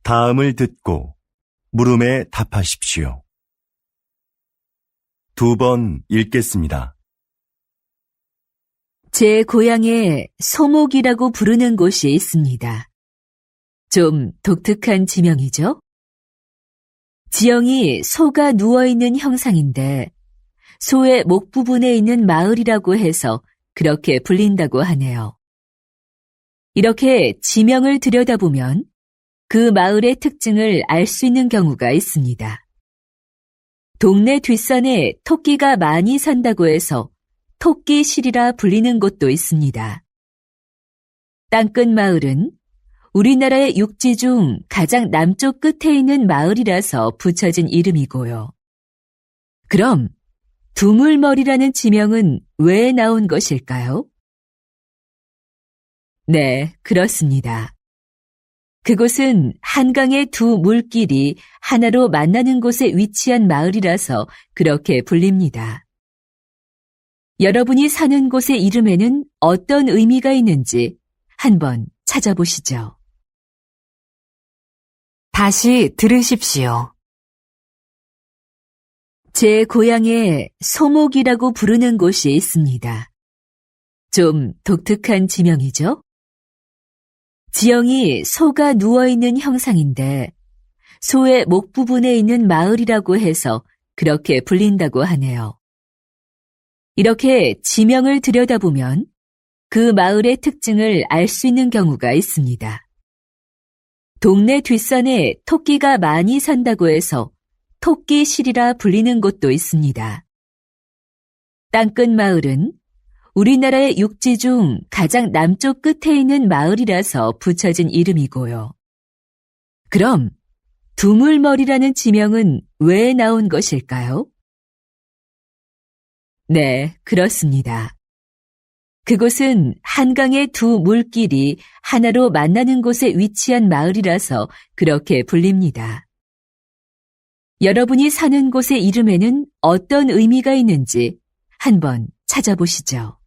다음을 듣고 물음에 답하십시오. 2번 읽겠습니다. 제 고향에 소목이라고 부르는 곳이 있습니다. 좀 독특한 지명이죠? 지형이 소가 누워있는 형상인데 소의 목 부분에 있는 마을이라고 해서 그렇게 불린다고 하네요. 이렇게 지명을 들여다보면 그 마을의 특징을 알 수 있는 경우가 있습니다. 동네 뒷산에 토끼가 많이 산다고 해서 토끼실이라 불리는 곳도 있습니다. 땅끝 마을은 우리나라의 육지 중 가장 남쪽 끝에 있는 마을이라서 붙여진 이름이고요. 그럼 두물머리라는 지명은 왜 나온 것일까요? 네, 그렇습니다. 그곳은 한강의 두 물길이 하나로 만나는 곳에 위치한 마을이라서 그렇게 불립니다. 여러분이 사는 곳의 이름에는 어떤 의미가 있는지 한번 찾아보시죠. 다시 들으십시오. 제 고향에 소목이라고 부르는 곳이 있습니다. 좀 독특한 지명이죠? 지형이 소가 누워있는 형상인데 소의 목 부분에 있는 마을이라고 해서 그렇게 불린다고 하네요. 이렇게 지명을 들여다보면 그 마을의 특징을 알 수 있는 경우가 있습니다. 동네 뒷산에 토끼가 많이 산다고 해서 토끼실이라 불리는 곳도 있습니다. 땅끝 마을은 우리나라의 육지 중 가장 남쪽 끝에 있는 마을이라서 붙여진 이름이고요. 그럼 두물머리라는 지명은 왜 나온 것일까요? 네, 그렇습니다. 그곳은 한강의 두 물길이 하나로 만나는 곳에 위치한 마을이라서 그렇게 불립니다. 여러분이 사는 곳의 이름에는 어떤 의미가 있는지 한번 찾아보시죠.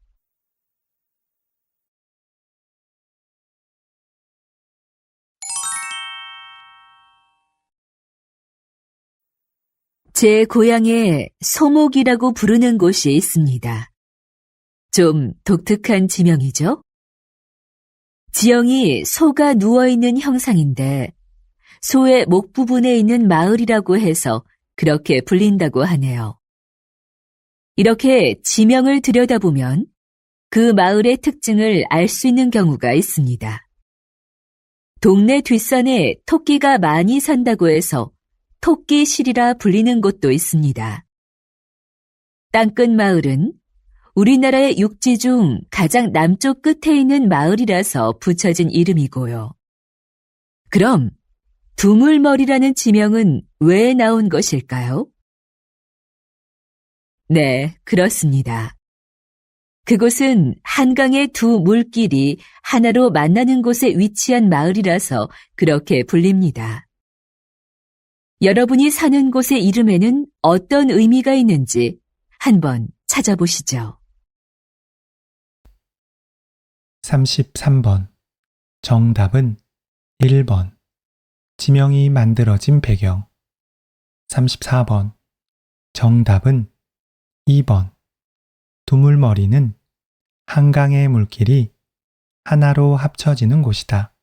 제 고향에 소목이라고 부르는 곳이 있습니다. 좀 독특한 지명이죠? 지형이 소가 누워있는 형상인데 소의 목 부분에 있는 마을이라고 해서 그렇게 불린다고 하네요. 이렇게 지명을 들여다보면 그 마을의 특징을 알 수 있는 경우가 있습니다. 동네 뒷산에 토끼가 많이 산다고 해서 토끼실이라 불리는 곳도 있습니다. 땅끝 마을은 우리나라의 육지 중 가장 남쪽 끝에 있는 마을이라서 붙여진 이름이고요. 그럼 두물머리라는 지명은 왜 나온 것일까요? 네, 그렇습니다. 그곳은 한강의 두 물길이 하나로 만나는 곳에 위치한 마을이라서 그렇게 불립니다. 여러분이 사는 곳의 이름에는 어떤 의미가 있는지 한번 찾아보시죠. 33번. 정답은 1번. 지명이 만들어진 배경. 34번. 정답은 2번. 두물머리는 한강의 물길이 하나로 합쳐지는 곳이다.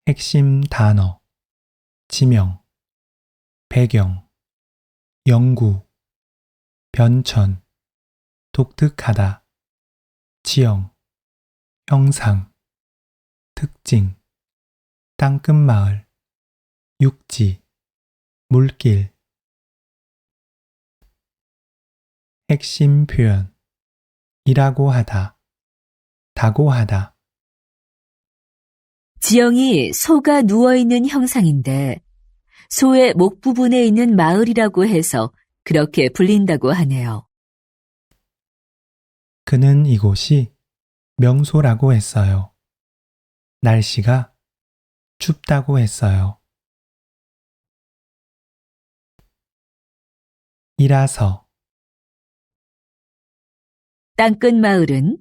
핵심 단어. 지명, 배경, 연구, 변천, 독특하다, 지형, 형상, 특징, 땅끝마을, 육지, 물길. 핵심 표현. 이라고 하다, 다고하다. 지형이 소가 누워있는 형상인데 소의 목 부분에 있는 마을이라고 해서 그렇게 불린다고 하네요. 그는 이곳이 명소라고 했어요. 날씨가 춥다고 했어요. 이라서 땅끝 마을은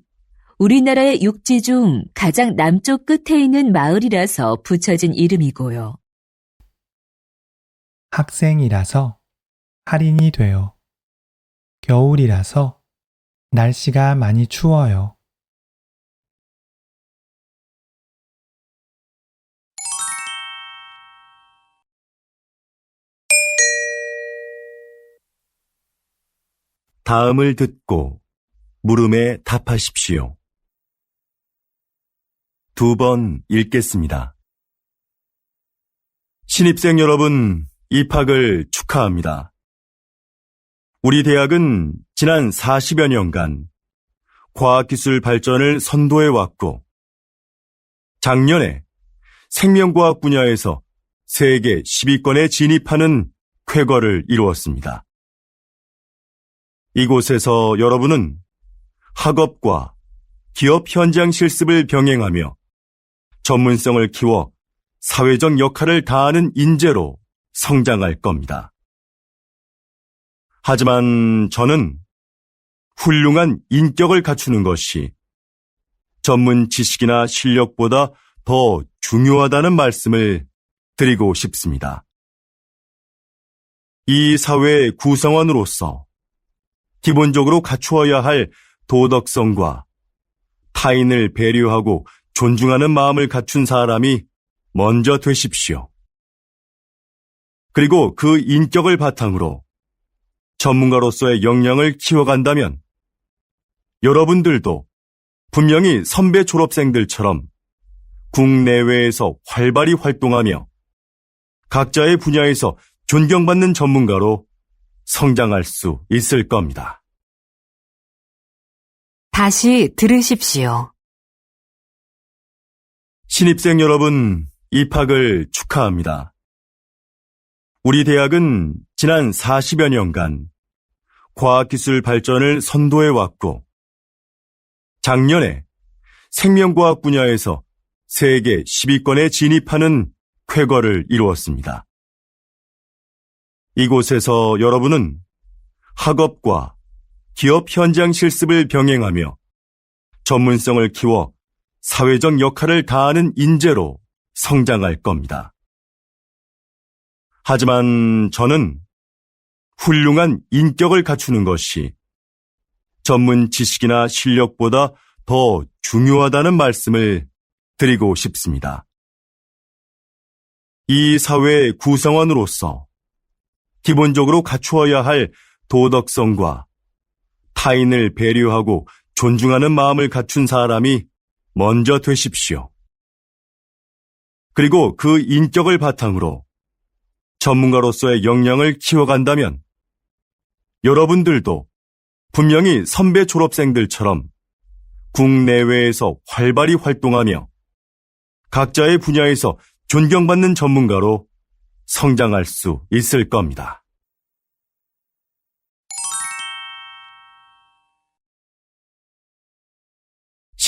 우리나라의 육지 중 가장 남쪽 끝에 있는 마을이라서 붙여진 이름이고요. 학생이라서 할인이 돼요. 겨울이라서 날씨가 많이 추워요. 다음을 듣고 물음에 답하십시오. 2번 읽겠습니다. 신입생 여러분, 입학을 축하합니다. 우리 대학은 지난 40여 년간 과학기술 발전을 선도해왔고, 작년에 생명과학 분야에서 세계 10위권에 진입하는 쾌거를 이루었습니다. 이곳에서 여러분은 학업과 기업 현장 실습을 병행하며 전문성을 키워 사회적 역할을 다하는 인재로 성장할 겁니다. 하지만 저는 훌륭한 인격을 갖추는 것이 전문 지식이나 실력보다 더 중요하다는 말씀을 드리고 싶습니다. 이 사회의 구성원으로서 기본적으로 갖추어야 할 도덕성과 타인을 배려하고 존중하는 마음을 갖춘 사람이 먼저 되십시오. 그리고 그 인격을 바탕으로 전문가로서의 역량을 키워간다면 여러분들도 분명히 선배 졸업생들처럼 국내외에서 활발히 활동하며 각자의 분야에서 존경받는 전문가로 성장할 수 있을 겁니다. 다시 들으십시오. 신입생 여러분, 입학을 축하합니다. 우리 대학은 지난 40여 년간 과학기술 발전을 선도해왔고, 작년에 생명과학 분야에서 세계 10위권에 진입하는 쾌거를 이루었습니다. 이곳에서 여러분은 학업과 기업 현장 실습을 병행하며 전문성을 키워 사회적 역할을 다하는 인재로 성장할 겁니다. 하지만 저는 훌륭한 인격을 갖추는 것이 전문 지식이나 실력보다 더 중요하다는 말씀을 드리고 싶습니다. 이 사회의 구성원으로서 기본적으로 갖추어야 할 도덕성과 타인을 배려하고 존중하는 마음을 갖춘 사람이 먼저 되십시오. 그리고 그 인격을 바탕으로 전문가로서의 역량을 키워간다면 여러분들도 분명히 선배 졸업생들처럼 국내외에서 활발히 활동하며 각자의 분야에서 존경받는 전문가로 성장할 수 있을 겁니다.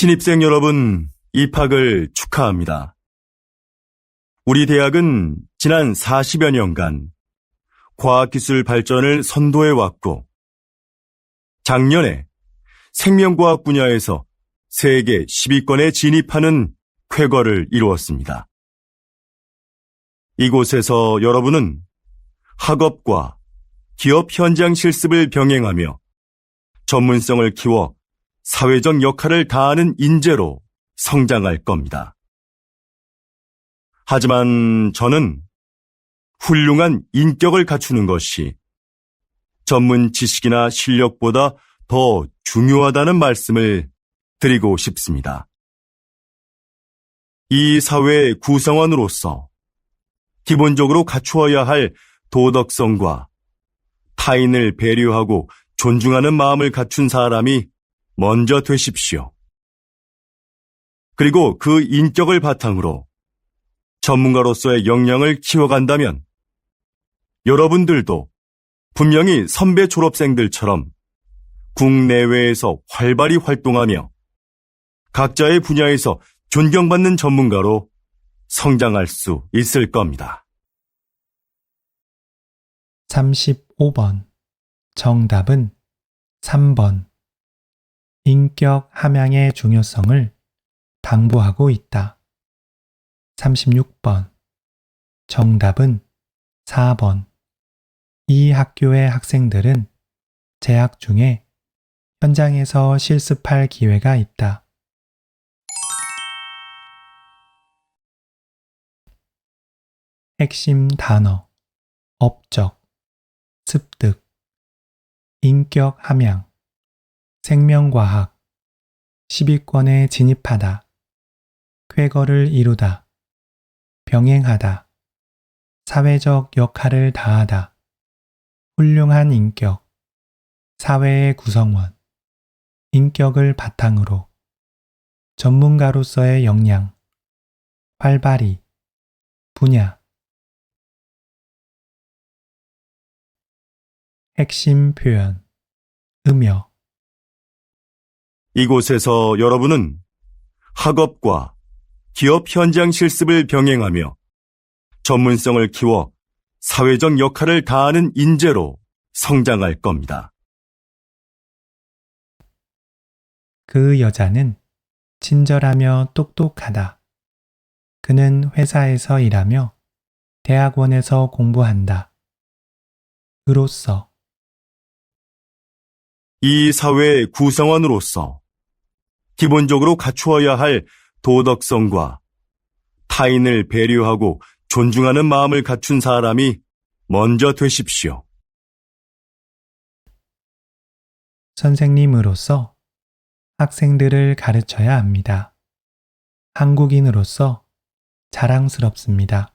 신입생 여러분, 입학을 축하합니다. 우리 대학은 지난 40여 년간 과학기술 발전을 선도해왔고, 작년에 생명과학 분야에서 세계 10위권에 진입하는 쾌거를 이루었습니다. 이곳에서 여러분은 학업과 기업 현장 실습을 병행하며 전문성을 키워 사회적 역할을 다하는 인재로 성장할 겁니다. 하지만 저는 훌륭한 인격을 갖추는 것이 전문 지식이나 실력보다 더 중요하다는 말씀을 드리고 싶습니다. 이 사회의 구성원으로서 기본적으로 갖추어야 할 도덕성과 타인을 배려하고 존중하는 마음을 갖춘 사람이 먼저 되십시오. 그리고 그 인격을 바탕으로 전문가로서의 역량을 키워간다면 여러분들도 분명히 선배 졸업생들처럼 국내외에서 활발히 활동하며 각자의 분야에서 존경받는 전문가로 성장할 수 있을 겁니다. 35번. 정답은 3번. 인격 함양의 중요성을 당부하고 있다. 36번. 정답은 4번. 이 학교의 학생들은 재학 중에 현장에서 실습할 기회가 있다. 핵심 단어, 업적, 습득, 인격 함양, 생명과학, 10위권에 진입하다, 쾌거를 이루다, 병행하다, 사회적 역할을 다하다, 훌륭한 인격, 사회의 구성원, 인격을 바탕으로, 전문가로서의 역량, 활발히, 분야. 핵심 표현, 음여. 이곳에서 여러분은 학업과 기업 현장 실습을 병행하며 전문성을 키워 사회적 역할을 다하는 인재로 성장할 겁니다. 그 여자는 친절하며 똑똑하다. 그는 회사에서 일하며 대학원에서 공부한다. 으로써 이 사회의 구성원으로서 기본적으로 갖추어야 할 도덕성과 타인을 배려하고 존중하는 마음을 갖춘 사람이 먼저 되십시오. 선생님으로서 학생들을 가르쳐야 합니다. 한국인으로서 자랑스럽습니다.